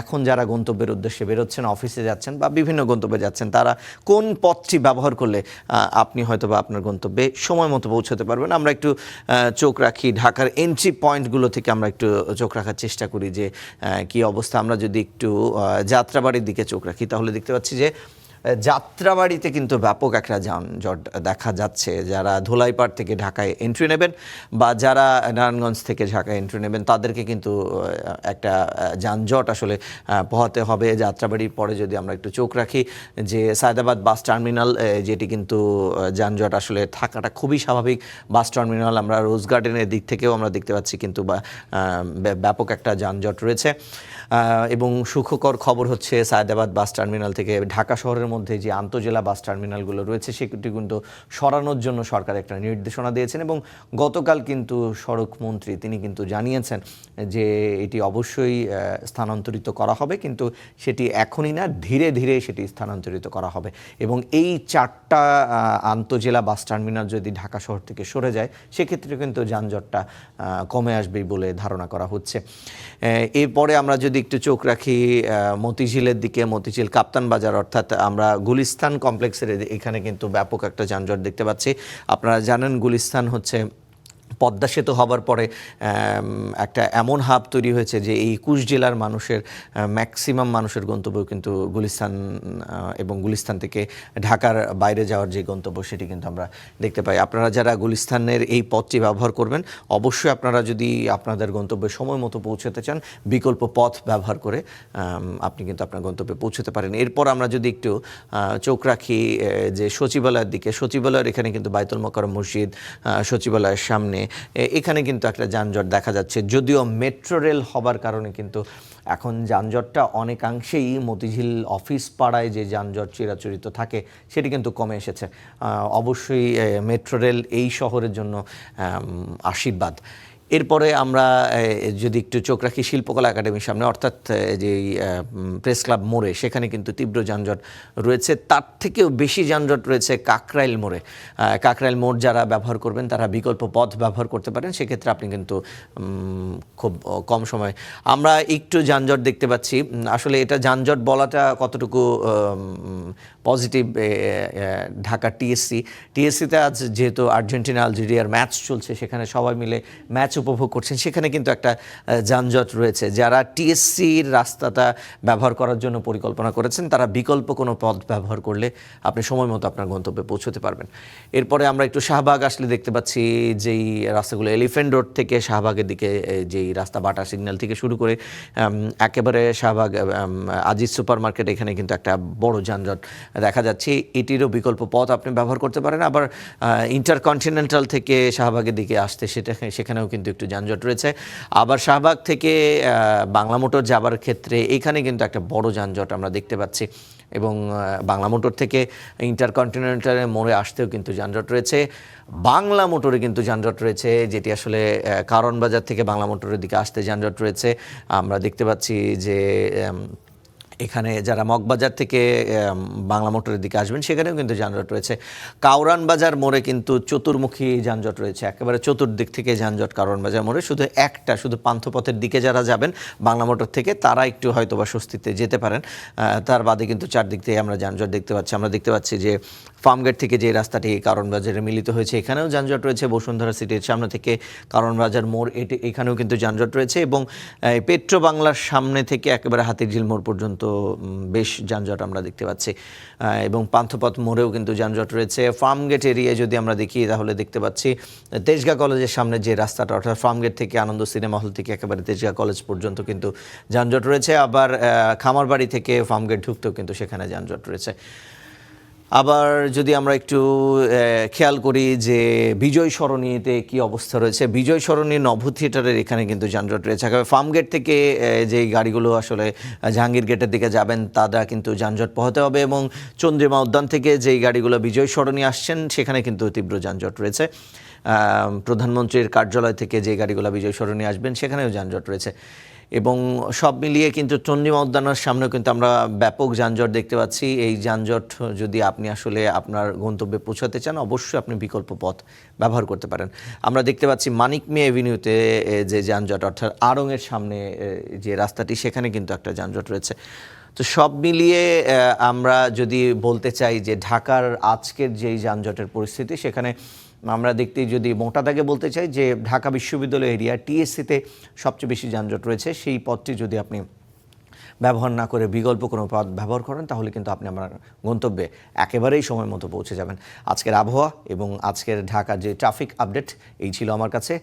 এখন যারা গন্তব্যের উদ্দেশ্যে বেরোচ্ছেন, অফিসে যাচ্ছেন বা বিভিন্ন গন্তব্যে যাচ্ছেন, তারা কোন পথটি ব্যবহার করলে আপনি হয়তো বা আপনার গন্তব্যে সময় মতো পৌঁছতে পারবেন। আমরা একটু চোখ রাখি ঢাকার এন্ট্রি পয়েন্টগুলো থেকে, আমরা একটু চোখ রাখার চেষ্টা করি যে কি অবস্থা। আমরা যদি একটু যাত্রাবাড়ির দিকে চোখ রাখি তাহলে দেখতে পাচ্ছি যে যাত্রাবাড়িতে কিন্তু ব্যাপক একটা যানজট দেখা যাচ্ছে। যারা ধোলাইপাড় থেকে ঢাকায় এন্ট্রি নেবেন বা যারা নারায়ণগঞ্জ থেকে ঢাকায় এন্ট্রি নেবেন তাদেরকে কিন্তু একটা যানজট আসলে পোহাতে হবে। যাত্রাবাড়ির পরে যদি আমরা একটু চোখ রাখি যে সায়দাবাদ বাস টার্মিনাল, যেটি কিন্তু যানজট আসলে থাকাটা খুবই স্বাভাবিক। বাস টার্মিনাল আমরা রোজ গার্ডেনের দিক থেকেও আমরা দেখতে পাচ্ছি কিন্তু ব্যাপক একটা যানজট রয়েছে। এবং সুখকর খবর হচ্ছে সায়দাবাদ বাস টার্মিনাল থেকে ঢাকা শহরের মধ্যে যে আন্তজেলা বাস টার্মিনালগুলো রয়েছে সেটি কিন্তু সরানোর জন্য সরকার একটা নির্দেশনা দিয়েছেন এবং গতকাল কিন্তু সড়ক মন্ত্রী তিনি কিন্তু জানিয়েছেন যে এটি অবশ্যই স্থানান্তরিত করা হবে, কিন্তু সেটি এখনই না, ধীরে ধীরে সেটি স্থানান্তরিত করা হবে। এবং এই 4টা আন্তজেলা বাস টার্মিনাল যদি ঢাকা শহর থেকে সরে যায় সেক্ষেত্রে কিন্তু যানজটটা কমে আসবে বলে ধারণা করা হচ্ছে। এরপরে আমরা যদি একটু চোখ রাখি মতিঝিলের দিকে, মতিঝিল কাপ্তান বাজার অর্থাৎ আমরা গুলিস্তান কমপ্লেক্সের এখানে কিন্তু ব্যাপক একটা যানজট দেখতে পাচ্ছি। আপনারা জানেন গুলিস্তান হচ্ছে পদ্মা সেতু হবার পরে একটা এমন হাব তৈরি হয়েছে যে এই 21 জেলার মানুষের ম্যাক্সিমাম মানুষের গন্তব্য কিন্তু গুলিস্তান এবং গুলিস্তান থেকে ঢাকার বাইরে যাওয়ার যে গন্তব্য সেটি কিন্তু আমরা দেখতে পাই। আপনারা যারা গুলিস্তানের এই পথটি ব্যবহার করবেন অবশ্যই আপনারা যদি আপনাদের গন্তব্যে সময় মতো পৌঁছতে চান বিকল্প পথ ব্যবহার করে আপনি কিন্তু আপনার গন্তব্যে পৌঁছতে পারেন। এরপর আমরা যদি একটু চোখ রাখি যে সচিবালয়ের দিকে, সচিবালয়ের এখানে কিন্তু বায়তুল মোকাররম মসজিদ, সচিবালয়ের সামনে এখানে কিন্তু একটা যানজট দেখা যাচ্ছে। যদিও মেট্রো রেল হবার কারণে কিন্তু এখন যানজটটা অনেকাংশেই মতিঝিল অফিস পাড়ায় যে যানজট চিরাচরিত থাকে সেটি কিন্তু কমে এসেছে। অবশ্যই মেট্রো রেল এই শহরের জন্য আশীর্বাদ। এরপরে আমরা যদি একটু চোখ রাখি শিল্পকলা একাডেমির সামনে অর্থাৎ যে প্রেস ক্লাব মোড়ে, সেখানে কিন্তু তীব্র যানজট রয়েছে। তার থেকেও বেশি যানজট রয়েছে কাকরাইল মোড়ে। কাকরাইল মোড় যারা ব্যবহার করবেন তারা বিকল্প পথ ব্যবহার করতে পারেন, সেক্ষেত্রে আপনি কিন্তু খুব কম সময়। আমরা একটু যানজট দেখতে পাচ্ছি। আসলে এটা যানজট বলাটা কতটুকু পজিটিভ, ঢাকা টিএসসিতে আজ যেহেতু আর্জেন্টিনা আলজেরিয়ার ম্যাচ চলছে, সেখানে সবাই মিলে ম্যাচ উপভোগ করছেন, সেখানে কিন্তু একটা যানজট রয়েছে। যারা টিএসসির রাস্তাটা ব্যবহার করার জন্য পরিকল্পনা করেছেন তারা বিকল্প কোনো পথ ব্যবহার করলে আপনি সময় মতো আপনার গন্তব্যে পৌঁছতে পারবেন। এরপরে আমরা একটু শাহবাগ আসলে দেখতে পাচ্ছি যেই রাস্তাগুলো এলিফ্যান্ট রোড থেকে শাহবাগের দিকে, যেই রাস্তা বাটা সিগন্যাল থেকে শুরু করে একেবারে শাহবাগ আজিজ সুপার মার্কেট, এখানে কিন্তু একটা বড় যানজট দেখা যাচ্ছে। এটিরও বিকল্প পথ আপনি ব্যবহার করতে পারেন। আবার ইন্টারকন্টিনেন্টাল থেকে শাহবাগের দিকে আসতে সেখানেও কিন্তু একটু যানজট রয়েছে। আবার শাহবাগ থেকে বাংলা মোটর যাবার ক্ষেত্রে এখানে কিন্তু একটা বড় যানজট আমরা দেখতে পাচ্ছি এবং বাংলা মোটর থেকে ইন্টারকন্টিনেন্টালের মোড়ে আসতেও কিন্তু যানজট রয়েছে। বাংলা মোটরে কিন্তু যানজট রয়েছে, যেটি আসলে কারণ বাজার থেকে বাংলা মোটরের দিকে আসতে যানজট রয়েছে। আমরা দেখতে পাচ্ছি যে এখানে যারা মগবাজার থেকে বাংলা মোটরের দিকে আসবেন সেখানেও কিন্তু যানজট রয়েছে। কাউরান বাজার মোড়ে কিন্তু চতুর্মুখী যানজট রয়েছে, একেবারে চতুর্দিক থেকে যানজট কাউরান বাজার মোড়ে। শুধু পান্থপথের দিকে যারা যাবেন বাংলা মোটর থেকে তারা একটু হয়তো বা স্বস্তিতে যেতে পারেন, তার বাদে কিন্তু চারদিক থেকে আমরা যানজট দেখতে পাচ্ছি। আমরা দেখতে পাচ্ছি যে ফার্মগেট থেকে যে রাস্তাটি কারণ বাজারে মিলিত হয়েছে এখানেও যানজট রয়েছে। বসুন্ধরা সিটির সামনে থেকে কারণ বাজার মোড় এখানেও কিন্তু যানজট রয়েছে এবং পেট্রো বাংলার সামনে থেকে একেবারে হাতিরঝিল মোড় পর্যন্ত বেশ যানজট আমরা দেখতে পাচ্ছি এবং পান্থপথ মোড়েও কিন্তু যানজট রয়েছে। ফার্মগেট এরিয়ায় যদি আমরা দেখি তাহলে দেখতে পাচ্ছি তেজগাঁ কলেজের সামনে যে রাস্তাটা অর্থাৎ ফার্মগেট থেকে আনন্দ সিনেমা হল থেকে একেবারে তেজগাঁ কলেজ পর্যন্ত কিন্তু যানজট রয়েছে। আবার খামারবাড়ি থেকে ফার্মগেট ঢুকতেও কিন্তু সেখানে যানজট রয়েছে। আবার যদি আমরা একটু খেয়াল করি যে বিজয় সরণিতে কী অবস্থা রয়েছে, বিজয় সরণি নভ থিয়েটারের এখানে কিন্তু যানজট রয়েছে। ফার্মগেট থেকে যে গাড়িগুলো আসলে জাহাঙ্গীর গেটের দিকে যাবেন তারা কিন্তু যানজট পোহাতে হবে এবং চন্দ্রিমা উদ্যান থেকে যেই গাড়িগুলো বিজয় সরণি আসছেন সেখানে কিন্তু তীব্র যানজট রয়েছে। প্রধানমন্ত্রীর কার্যালয় থেকে যে গাড়িগুলো বিজয় সরণি আসবেন সেখানেও যানজট রয়েছে। এবং সব মিলিয়ে কিন্তু চন্দ্রিমা উদ্যানের সামনেও কিন্তু আমরা ব্যাপক যানজট দেখতে পাচ্ছি। এই যানজট যদি আপনি আসলে আপনার গন্তব্যে পৌঁছাতে চান, অবশ্যই আপনি বিকল্প পথ ব্যবহার করতে পারেন। আমরা দেখতে পাচ্ছি মানিক মিয়া এভিনিউতে যে যানজট, অর্থাৎ আড়ংয়ের সামনে যে রাস্তাটি, সেখানে কিন্তু একটা যানজট রয়েছে। তো সব মিলিয়ে আমরা যদি বলতে চাই যে ঢাকার আজকের যেই যানজটের পরিস্থিতি, সেখানে আমরা যদি মোটা দাগে বলতে চাই যে ঢাকা বিশ্ববিদ্যালয় এরিয়া টিএসসিতে সবচেয়ে বেশি যানজট রয়েছে। সেই পথটি যদি আপনি ব্যবহার না করে বিকল্প কোনো পথ ব্যবহার করেন, তাহলে কিন্তু আপনি আপনার গন্তব্যে একেবারেই সময় মতো পৌঁছে যাবেন। আজকের আবহাওয়া এবং আজকের ঢাকার যে ট্রাফিক আপডেট, এই ছিল আমার কাছে।